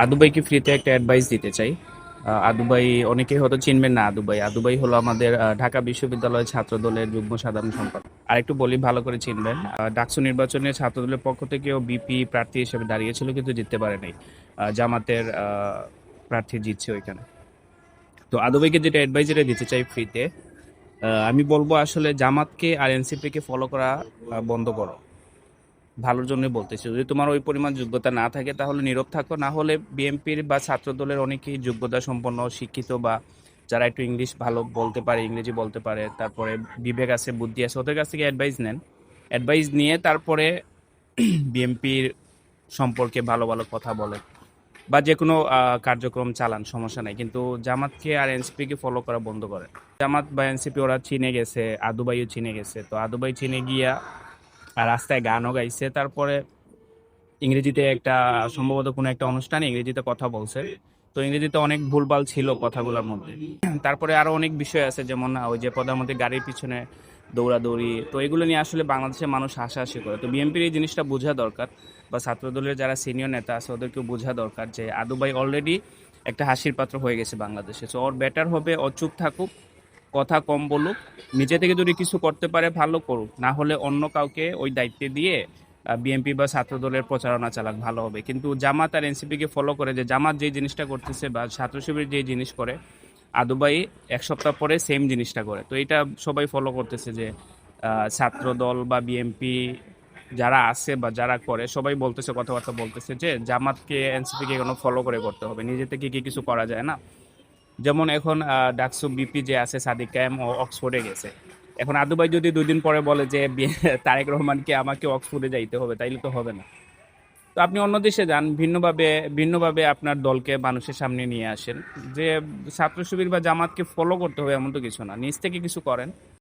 আদু ভাইকে ফ্রিতে একটা অ্যাডভাইস দিতে চাই। আদু ভাই অনেকেই হয়তো চিনবেন না। আদু ভাই হলো আমাদের ঢাকা বিশ্ববিদ্যালয়ের ছাত্র দলের যুগ্ম সাধারণ সম্পাদক। আর একটু বলি, ভালো করে চিনবেন। ডাকসু নির্বাচনে ছাত্র দলের পক্ষ থেকেও বিপি প্রার্থী হিসেবে দাঁড়িয়েছিল, কিন্তু জিততে পারে নাই। জামাতের প্রার্থী জিতছে ওইখানে। তো আদু ভাইকে যেটা অ্যাডভাইস যেটা দিতে চাই ফ্রিতে, আমি বলবো আসলে জামাতকে আর এনসিপি কে ফলো করা বন্ধ করো। ভালোর জন্যই বলতেছি। যদি তোমার ওই পরিমাণ যোগ্যতা না থাকে তাহলে নীরব থাকো। না হলে বিএনপির বা ছাত্রদলের অনেকেই যোগ্যতা সম্পন্ন, শিক্ষিত বা যারা একটু ইংলিশ ভালো বলতে পারে, ইংরেজি বলতে পারে, তারপরে বিবেক আছে, বুদ্ধি আছে, ওদের কাছ থেকে অ্যাডভাইস নেন। অ্যাডভাইস নিয়ে তারপরে বিএনপির সম্পর্কে ভালো ভালো কথা বলেন বা যে কোনো কার্যক্রম চালান, সমস্যা নাই। কিন্তু জামাতকে আর এনসিপিকে ফলো করা বন্ধ করেন। জামাত বা এনসিপি ওরা চিনে গেছে, আদুবাইও চিনে গেছে। তো আদুবাই চিনে গিয়া আর রাস্তায় গানও গাইছে। তারপরে ইংরেজিতে একটা সম্ভবত কোনো একটা অনুষ্ঠানে ইংরেজিতে কথা বলছে। তো ইংরেজিতে অনেক ভুলভাল ছিল কথাগুলোর মধ্যে। তারপরে আরো অনেক বিষয় আছে, যেমন ওই যে প্রধানমন্ত্রী গাড়ির পিছনে দৌড়াদৌড়ি। তো এগুলো নিয়ে আসলে বাংলাদেশের মানুষ হাসাহাসি করে। তো বিএনপির এই জিনিসটা বোঝা দরকার, বা ছাত্রদলের যারা সিনিয়র নেতা আছে ওদেরকেও বোঝা দরকার যে আদু ভাই অলরেডি একটা হাসির পাত্র হয়ে গেছে বাংলাদেশে। সো ওর বেটার হবে ও চুপ থাকুক, কথা কম বলুক। নিজে থেকে যদি কিছু করতে পারে ভালো করুক, না হলে অন্য কাউকে ওই দায়িত্বে দিয়ে বিএনপি বা ছাত্র দলের প্রচারণা চালাক, ভালো হবে। কিন্তু জামাত আর এনসিপি কে ফলো করে, যে জামাত যে জিনিসটা করতেছে বা ছাত্র শিবির যে জিনিস করে, আদুবাই এক সপ্তাহ পরে সেম জিনিসটা করে। তো এটা সবাই ফলো করতেছে যে ছাত্র দল বা বিএনপি যারা আছে বা যারা করে সবাই বলতেছে, কথাবার্তা বলতেছে যে জামাতকে এনসিপি কে কোনো ফলো করে করতে হবে, নিজে থেকে কি কিছু করা যায় না। যেমন এখন ডাকসু বিপি যে আছে সাদিক কায়েম, ও অক্সফোর্ডে গেছে। এখন আদু ভাই যদি 2 দিন পরে বলে যে তারেক রহমানকে আমাকে অক্সফোর্ডে যাইতে হবে, তাইলে তো হবে না। তো আপনি অন্য দেশে যান, ভিন্নভাবে আপনার দলকে মানুষের সামনে নিয়ে আসেন। যে ছাত্র শিবির বা জামাতকে ফলো করতে হবে এমন তো কিছু না, নিজ থেকে কিছু করেন।